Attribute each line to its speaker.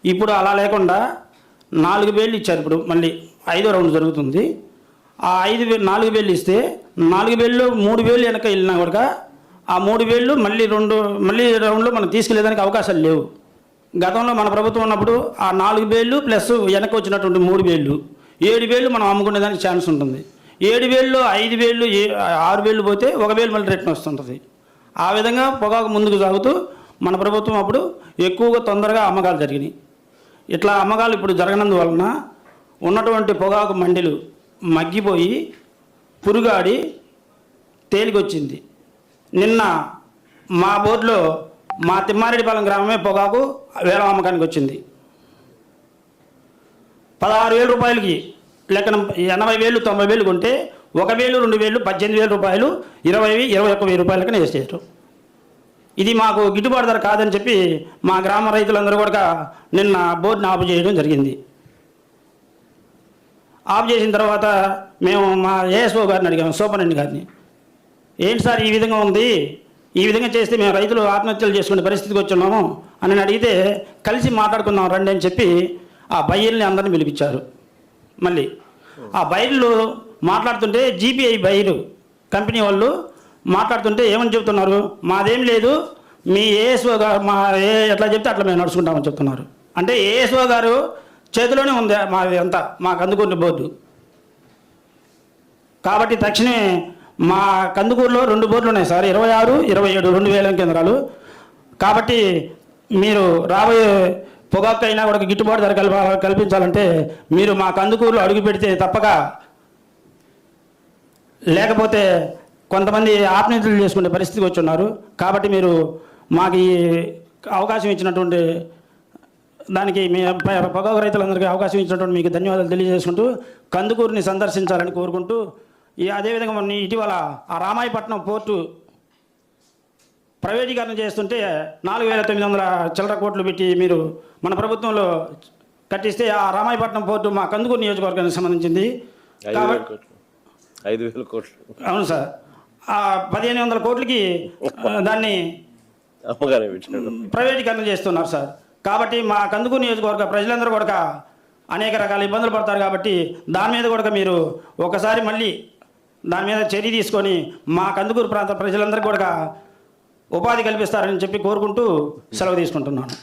Speaker 1: ఇప్పుడు అలా లేకుండా 4 వేలు ఇచ్చారు. ఇప్పుడు మళ్ళీ 5వ రౌండ్ జరుగుతుంది. ఆ 4 వేలు ఇస్తే 4 వేలు 3 వేలు వెనక వెళ్ళినా కూడా ఆ 3 వేలు మళ్ళీ రౌండ్లో మనం తీసుకెళ్ళేదానికి అవకాశాలు లేవు. గతంలో మన ప్రభుత్వం ఉన్నప్పుడు ఆ 4 వేలు ప్లస్ వెనక వచ్చినటువంటి 3 వేలు 7 వేలు మనం అమ్ముకునేదానికి ఛాన్స్ ఉంటుంది. 7 వేలు 5 వేలు 6 వేలు పోతే 1 వేలు మళ్ళీ రిటర్న్ వస్తుంటుంది. ఆ విధంగా పొగాకు ముందుకు సాగుతూ మన ప్రభుత్వం అప్పుడు ఎక్కువగా తొందరగా అమ్మకాలు జరిగినాయి. ఇట్లా అమ్మకాలు ఇప్పుడు జరగనందువలన ఉన్నటువంటి పొగాకు మండీలు మగ్గిపోయి పురుగాడి తేలికొచ్చింది. నిన్న మా బోర్డులో మా తిమ్మారెడ్డిపాలెం గ్రామమే పొగాకు వేలం అమ్మకానికి వచ్చింది. 16,000 రూపాయలకి లెక్కన 80,000 90,000 కొంటే 1,000 2,000 18,000 రూపాయలు 21,000 రూపాయలకనే వేసేసారు. ఇది మాకు గిట్టుబాటు ధర కాదని చెప్పి మా గ్రామ రైతులందరూ కూడా నిన్న బోర్డుని ఆపు చేయడం జరిగింది. ఆపు చేసిన తర్వాత మేము మా ఏఎస్ఓ గారిని అడిగాము, సూపరింటెండెంట్ గారిని, ఏంటి సార్ ఈ విధంగా ఉంది, ఈ విధంగా చేస్తే మేము రైతులు ఆత్మహత్యలు చేసుకునే పరిస్థితికి వచ్చున్నాము అని అడిగితే కలిసి మాట్లాడుకుందాం రండి అని చెప్పి ఆ బయ్యర్ని అందరినీ పిలిపించారు. మళ్ళీ ఆ బైర్లు మాట్లాడుతుంటే జీపీఐ బైరు కంపెనీ వాళ్ళు మాట్లాడుతుంటే ఏమని చెప్తున్నారు, మాదేం లేదు, మీ ఏఎస్ఓ గారు ఎట్లా చెప్తే అట్లా మేము నడుచుకుంటామని చెప్తున్నారు. అంటే ఏఎస్ఓ గారు చేతిలోనే ఉంది అంతా మా కందుకూరు బోర్డు. కాబట్టి తక్షణమే మా కందుకూరులో 2 బోర్డులు ఉన్నాయి సార్, 26, 27 2 వేల కేంద్రాలు. కాబట్టి మీరు రాబోయే పొగాకు అయినా కూడా గిట్టుబాటు ధర కల్పించాలంటే మీరు మా కందుకూరులో అడుగు పెడితే తప్పక, లేకపోతే కొంతమంది ఆత్మహత్యలు చేసుకునే పరిస్థితికి వచ్చి ఉన్నారు. కాబట్టి మీరు మాకు ఈ అవకాశం ఇచ్చినటువంటి దానికి మీ పొగాకు రైతులందరికీ అవకాశం ఇచ్చినటువంటి మీకు ధన్యవాదాలు తెలియజేసుకుంటూ కందుకూరుని సందర్శించాలని కోరుకుంటూ, అదేవిధంగా ఇటీవల ఆ రామాయపట్నం పోర్టు ప్రైవేటీకరణ చేస్తుంటే 4,900 చిల్లర కోట్లు పెట్టి మీరు మన ప్రభుత్వంలో కట్టిస్తే ఆ రామాయపట్నం పోర్టు మా కందుకూరు నియోజకవర్గానికి సంబంధించింది.
Speaker 2: 5,000 కోట్లు.
Speaker 1: అవును సార్, ఆ 1,500 కోట్లకి దాన్ని ప్రైవేటీకరణ చేస్తున్నారు సార్. కాబట్టి మా కందుకూరు నియోజకవర్గ ప్రజలందరూ కూడా అనేక రకాల ఇబ్బందులు పడతారు. కాబట్టి దాని మీద కూడా మీరు ఒకసారి మళ్ళీ దాని మీద చర్య తీసుకొని మా కందుకూరు ప్రాంత ప్రజలందరికీ కూడా ఉపాధి కల్పిస్తారని చెప్పి కోరుకుంటూ సెలవు తీసుకుంటున్నాను.